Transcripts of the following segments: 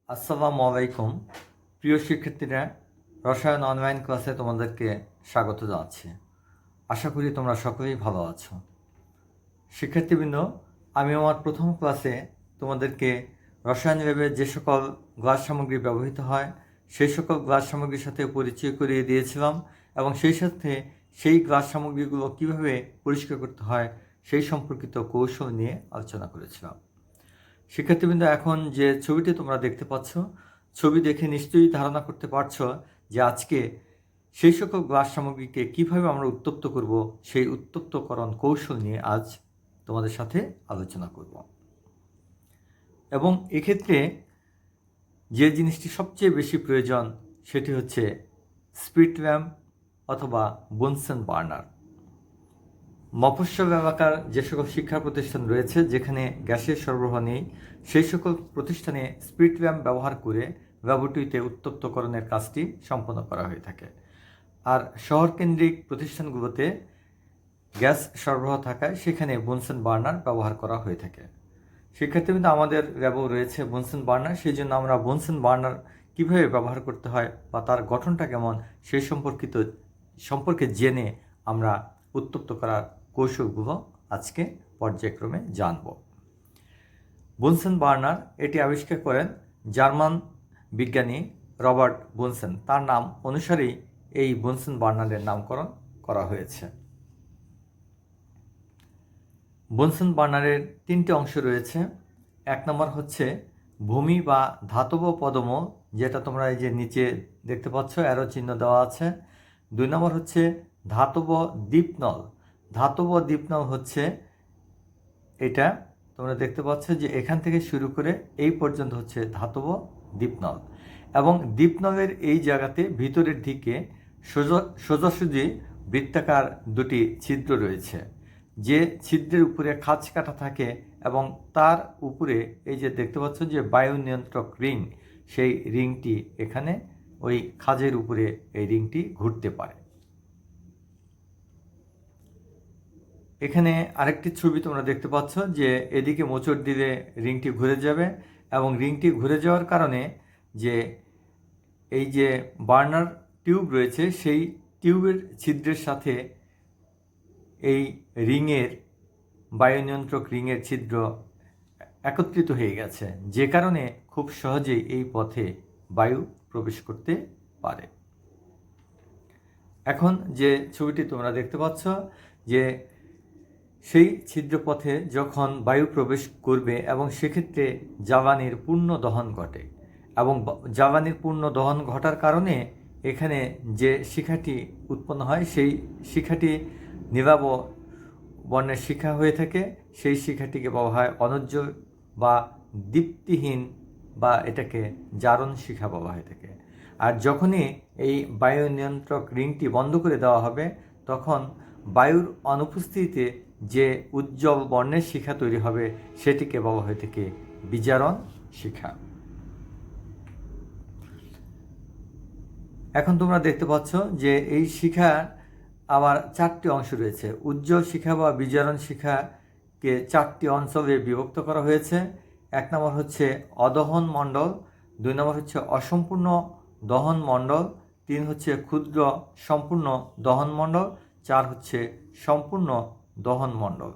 আসসালামু আলাইকুম। প্রিয় শিক্ষার্থীরা, রসায়ন অনলাইন ক্লাসে তোমাদেরকে স্বাগত জানাচ্ছি। আশা করি তোমরা সকলেই ভালো আছো। শিক্ষার্থীবৃন্দ, আমি আমার প্রথম ক্লাসে তোমাদেরকে রসায়ন ল্যাবে যে সকল গ্লাস সামগ্রী ব্যবহৃত হয় সেই সকল গ্লাস সামগ্রীর সাথে পরিচয় করিয়ে দিয়েছিলাম এবং সেই সাথে সেই গ্লাস সামগ্রীগুলো কীভাবে পরিষ্কার করতে হয় সেই সম্পর্কিত কৌশল নিয়ে আলোচনা করেছিলাম। শিক্ষার্থীবৃন্দ, এখন যে ছবিটি তোমরা দেখতে পাচ্ছ, ছবি দেখে নিশ্চয়ই ধারণা করতে পারছো যে আজকে সেই সকল গ্লাস সামগ্রীকে কীভাবে আমরা উত্তপ্ত করব সেই উত্তপ্তকরণ কৌশল নিয়ে আজ তোমাদের সাথে আলোচনা করব। এবং এক্ষেত্রে যে জিনিসটি সবচেয়ে বেশি প্রয়োজন সেটি হচ্ছে স্পিড ল্যাম্প অথবা বুনসেন বার্নার। মফস্বল এলাকার যে সকল শিক্ষা প্রতিষ্ঠান রয়েছে যেখানে গ্যাসের সরবরাহ নেই সেই সকল প্রতিষ্ঠানে স্পিড ল্যাম্প ব্যবহার করে ল্যাবরেটরিতে উত্তপ্তকরণের কাজটি সম্পন্ন করা হয়ে থাকে। আর শহরকেন্দ্রিক প্রতিষ্ঠানগুলোতে গ্যাস সরবরাহ থাকায় সেখানে বুনসেন বার্নার ব্যবহার করা হয়ে থাকে। শিক্ষার্থীবৃন্দ, আমাদের ল্যাবও রয়েছে বুনসেন বার্নার, সেই জন্য আমরা বুনসেন বার্নার কীভাবে ব্যবহার করতে হয় বা তার গঠনটা কেমন সেই সম্পর্কে জেনে আমরা উত্তপ্ত করার কৌশলগুলো আজকে পর্যায়ক্রমে জানব। বুনসেন বার্নার এটি আবিষ্কার করেন জার্মান বিজ্ঞানী রবার্ট বুনসেন। তার নাম অনুসারেই এই বুনসেন বার্নারের নামকরণ করা হয়েছে। বুনসেন বার্নারের তিনটি অংশ রয়েছে। এক নম্বর হচ্ছে ভূমি বা ধাতব পদম, যেটা তোমরা এই যে নিচে দেখতে পাচ্ছ অ্যারো চিহ্ন দেওয়া আছে। দুই নম্বর হচ্ছে ধাতব দীপনল। ধাতব দীপনল হচ্ছে এটা তোমরা দেখতে পাচ্ছ যে এখান থেকে শুরু করে এই পর্যন্ত হচ্ছে ধাতব দীপনল। এবং দীপনলের এই জায়গাতে ভিতরের দিকে সোজাসুজি বৃত্তাকার দুটি ছিদ্র রয়েছে, যে ছিদ্রের উপরে খাঁজ কাটা থাকে এবং তার উপরে এই যে দেখতে পাচ্ছ যে বায়ু নিয়ন্ত্রক রিং, সেই রিংটি এখানে ওই খাঁজের উপরে এই রিংটি ঘুরতে পারে। এখানে আরেকটি ছবি তোমরা দেখতে পাচ্ছ যে এদিকে মোচড় দিলে রিংটি ঘুরে যাবে এবং রিংটি ঘুরে যাওয়ার কারণে যে এই যে বার্নার টিউব রয়েছে সেই টিউবের ছিদ্রের সাথে এই রিংয়ের বায়ু নিয়ন্ত্রক রিংয়ের ছিদ্র একত্রিত হয়ে গেছে, যে কারণে খুব সহজেই এই পথে বায়ু প্রবেশ করতে পারে। এখন যে ছবিটি তোমরা দেখতে পাচ্ছ যে সেই ছিদ্রপথে যখন বায়ু প্রবেশ করবে এবং সেক্ষেত্রে জ্বালানির পূর্ণ দহন ঘটে এবং জ্বালানির পূর্ণ দহন ঘটার কারণে এখানে যে শিখাটি উৎপন্ন হয় সেই শিখাটি নীলাভ বর্ণের শিখা হয়ে থাকে। সেই শিখাটিকে বলা হয় অনুজ্জ্বল বা দীপ্তিহীন বা এটাকে জারণ শিখা বলা হয়ে থাকে। আর যখনই এই বায়ু নিয়ন্ত্রক রিংটি বন্ধ করে দেওয়া হবে তখন বায়ুর অনুপস্থিতিতে যে উজ্জ্বল বর্ণের শিখা তৈরি হবে সেটিকে বলা হয়ে থাকে বিজারণ শিখা। এখন তোমরা দেখতে পাচ্ছ যে এই শিখার আবার চারটি অংশ রয়েছে। উজ্জ্বল শিখা বা বিজারণ শিখাকে চারটি অঞ্চলে বিভক্ত করা হয়েছে। এক নম্বর হচ্ছে অদহন মণ্ডল, দুই নম্বর হচ্ছে অসম্পূর্ণ দহন মণ্ডল, তিন হচ্ছে ক্ষুদ্র সম্পূর্ণ দহন মণ্ডল, চার হচ্ছে সম্পূর্ণ দহন মণ্ডল।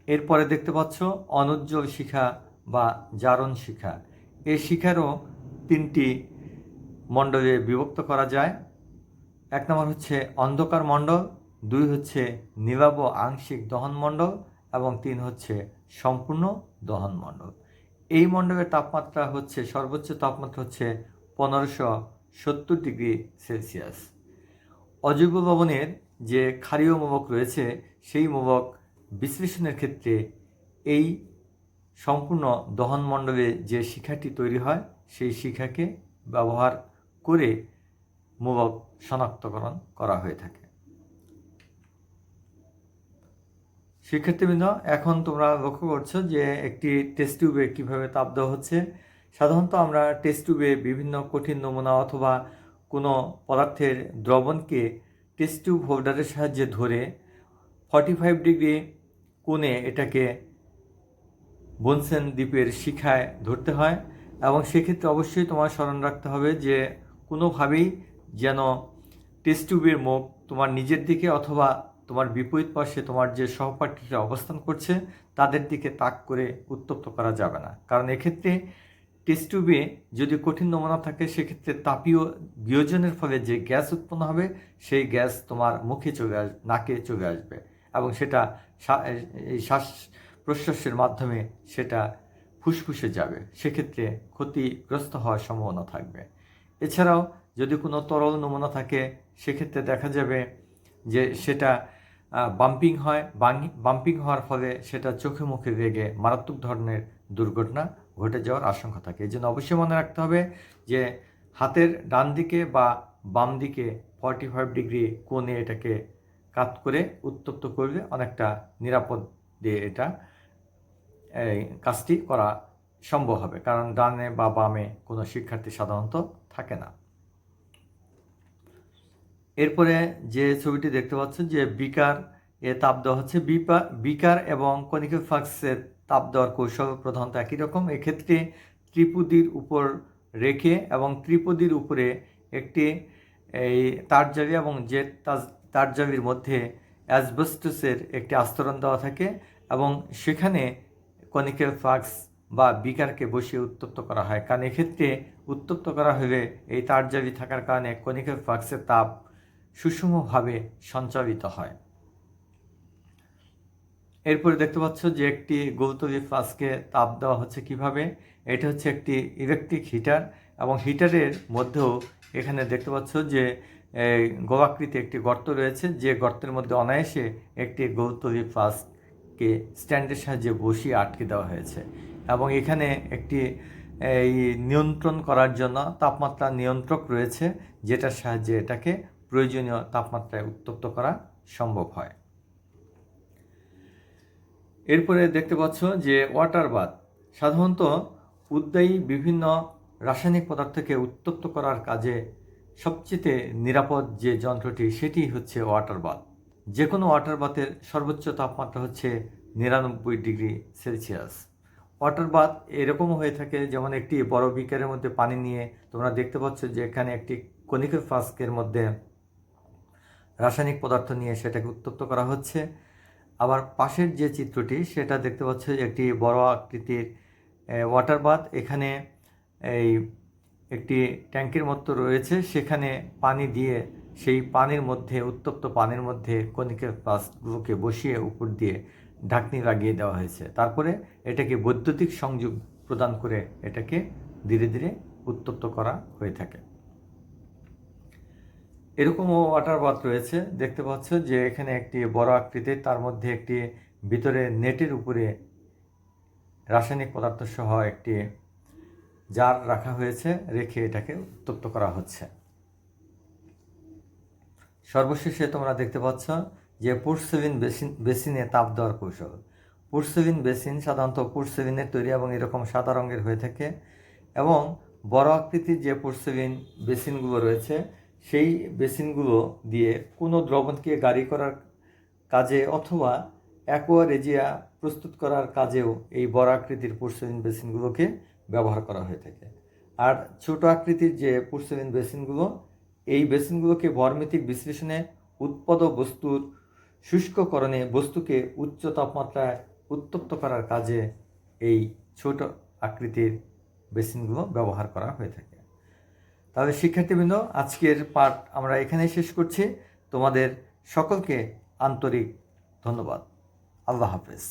এরপরে দেখতে পাচ্ছ অনুজ্জ্বল শিখা বা জারণ শিখা। এই শিখারও তিনটি মণ্ডলে বিভক্ত করা যায়। এক নম্বর হচ্ছে অন্ধকার মণ্ডল, দুই হচ্ছে নীলাভ আংশিক দহন মণ্ডল এবং তিন হচ্ছে সম্পূর্ণ দহন মণ্ডল। এই মণ্ডলের তাপমাত্রা হচ্ছে সর্বোচ্চ তাপমাত্রা হচ্ছে 1570 ডিগ্রি সেলসিয়াস। অজৈব লবণের যে ক্ষারীয় মোলক রয়েছে সেই মোলক বিশ্লেষণের ক্ষেত্রে এই সম্পূর্ণ দহন মণ্ডলে যে শিখাটি তৈরি হয় সেই শিখাকে ব্যবহার করে মোলক শনাক্তকরণ করা হয়ে থাকে। শিক্ষার্থীবৃন্দ, এখন তোমরা লক্ষ্য করছো যে একটি টেস্ট টিউবে কীভাবে তাপ দেওয়া হচ্ছে। সাধারণত আমরা টেস্ট টিউবে বিভিন্ন কঠিন নমুনা অথবা কোনো পদার্থের দ্রবণকে টেস্ট টিউব হোল্ডারের সাহায্যে ধরে 45 ডিগ্রি কোণে এটাকে বুনসেন দ্বীপের শিখায় ধরতে হয়। এবং সেক্ষেত্রে অবশ্যই তোমার স্মরণ রাখতে হবে যে কোনোভাবেই যেন টেস্ট টিউবের মুখ তোমার নিজের দিকে অথবা তোমার বিপরীত পাশে তোমার যে সহপাঠীরা অবস্থান করছে তাদের দিকে তাক করে উত্তপ্ত করা যাবে না, কারণ এক্ষেত্রে টেস্ট টিউবে যদি কঠিন নমুনা থাকে সেক্ষেত্রে তাপীয় বিয়োজনের ফলে যে গ্যাস উৎপন্ন হবে সেই গ্যাস তোমার মুখে নাকে চলে আসবে এবং সেটা এই শ্বাস প্রশ্বাসের মাধ্যমে সেটা ফুসফুসে যাবে, সেক্ষেত্রে ক্ষতিগ্রস্ত হওয়ার সম্ভাবনা থাকবে। এছাড়াও যদি কোনো তরল নমুনা থাকে সেক্ষেত্রে দেখা যাবে যে সেটা বাম্পিং হয়, বাম্পিং হওয়ার ফলে সেটা চোখে মুখে লেগে মারাত্মক ধরনের দুর্ঘটনা ঘটে যাওয়ার আশঙ্কা থাকে। এই জন্য অবশ্যই মনে রাখতে হবে যে হাতের ডান দিকে বা বাম দিকে 45 ডিগ্রি কোণে এটাকে কাত করে উত্তপ্ত করলে অনেকটা নিরাপদ দিয়ে এটা এই কাজটি করা সম্ভব হবে, কারণ ডানে বা বামে কোনো শিক্ষার্থী সাধারণত থাকে না। এরপরে যে ছবিটি দেখতে পাচ্ছ যে বিকার এ তাপ দেওয়া হচ্ছে, বিকার এবং কনিক্যাল ফ্লাস্কের তাপ দেওয়ার কৌশল প্রধানত একই রকম। এক্ষেত্রে ত্রিপদীর উপর রেখে এবং ত্রিপদীর উপরে একটি এই তারজালি এবং যে তারজালির মধ্যে অ্যাসবেস্টসের একটি আস্তরণ দেওয়া থাকে এবং সেখানে কনিক্যাল ফ্লাস্ক বা বিকারকে বসিয়ে উত্তপ্ত করা হয়, কারণ এক্ষেত্রে উত্তপ্ত করা হলে এই তারজালি থাকার কারণে কনিক্যাল ফ্লাস্কের তাপ সুষমভাবে সঞ্চালিত হয়। এরপরে দেখতে পাচ্ছ যে একটি গোলতলি ফ্লাস্কে তাপ দেওয়া হচ্ছে কিভাবে। এটা হচ্ছে একটি ইলেকট্রিক হিটার এবং হিটারের মধ্যেও এখানে দেখতে পাচ্ছ যে গোলাকৃতি একটি গর্ত রয়েছে, যে গর্তের মধ্যে অনায়াসে একটি গোলতলি ফ্লাস্ককে স্ট্যান্ডের সাহায্যে বসিয়ে আটকে দেওয়া হয়েছে এবং এখানে একটি এই নিয়ন্ত্রণ করার জন্য তাপমাত্রা নিয়ন্ত্রক রয়েছে, যেটার সাহায্যে এটাকে প্রয়োজনীয় তাপমাত্রায় উত্তপ্ত করা সম্ভব হয়। এরপরে দেখতে পাচ্ছ যে ওয়াটার বাথ সাধারণত উদ্বায়ী বিভিন্ন রাসায়নিক পদার্থকে উত্তপ্ত করার কাজে সবচেয়ে নিরাপদ যে যন্ত্রটি সেটি হচ্ছে ওয়াটার বাথ। যে কোনো ওয়াটার বাথের সর্বোচ্চ তাপমাত্রা হচ্ছে 99 ডিগ্রি সেলসিয়াস। ওয়াটার বাথ এরকম হয়ে থাকে যেমন একটি বড় বিকারের মধ্যে পানি নিয়ে তোমরা দেখতে পাচ্ছ যে এখানে একটি কনিক্যাল ফ্লাস্কের মধ্যে রাসায়নিক পদার্থ নিয়ে সেটাকে উত্তপ্ত করা হচ্ছে। আবার পাশের যে চিত্রটি সেটা দেখতে পাচ্ছ একটি বড় আকৃতির ওয়াটার বাথ। এখানে এই একটি ট্যাঙ্কের মতো রয়েছে, সেখানে পানি দিয়ে সেই পানির মধ্যে উত্তপ্ত পানির মধ্যে কনিক্যাল ফ্লাস্কগুলোকে বসিয়ে উপর দিয়ে ঢাকনি লাগিয়ে দেওয়া হয়েছে। তারপরে এটাকে বৈদ্যুতিক সংযোগ প্রদান করে এটাকে ধীরে ধীরে উত্তপ্ত করা হয়ে থাকে। এরকমও ওয়াটার বাথ রয়েছে, দেখতে পাচ্ছ যে এখানে একটি বড় আকৃতির, তার মধ্যে একটি ভিতরে নেটের উপরে রাসায়নিক পদার্থ সহ একটি জার রাখা হয়েছে, রেখে এটাকে উত্তপ্ত করা হচ্ছে। সর্বশেষে তোমরা দেখতে পাচ্ছ যে পোর্সেলিন বেসিনে তাপ দেওয়ার কৌশল। পোর্সেলিন বেসিন সাধারণত পোর্সেলিনের তৈরি এবং এরকম সাদা রঙের হয়ে থাকে এবং বড় আকৃতির যে পোর্সেলিন বেসিনগুলো রয়েছে সেই বেসিনগুলো দিয়ে কোনো দ্রবণকে গাঢ় করার কাজে অথবা অ্যাকোয়ারেজিয়া প্রস্তুত করার কাজেও এই বড় আকৃতির পোর্সেলিন বেসিনগুলোকে ব্যবহার করা হয়ে থাকে। আর ছোট আকৃতির যে পোর্সেলিন বেসিনগুলো, এই বেসিনগুলোকে ভরমিতিক বিশ্লেষণে উৎপাদ বস্তুর শুষ্ককরণে বস্তুকে উচ্চ তাপমাত্রায় উত্তপ্ত করার কাজে এই ছোট আকৃতির বেসিনগুলো ব্যবহার করা হয়ে থাকে। তাহলে শিক্ষার্থীবৃন্দ, আজকের পাঠ আমরা এখানেই শেষ করছি। তোমাদের সকলকে আন্তরিক ধন্যবাদ। আল্লাহ হাফেজ।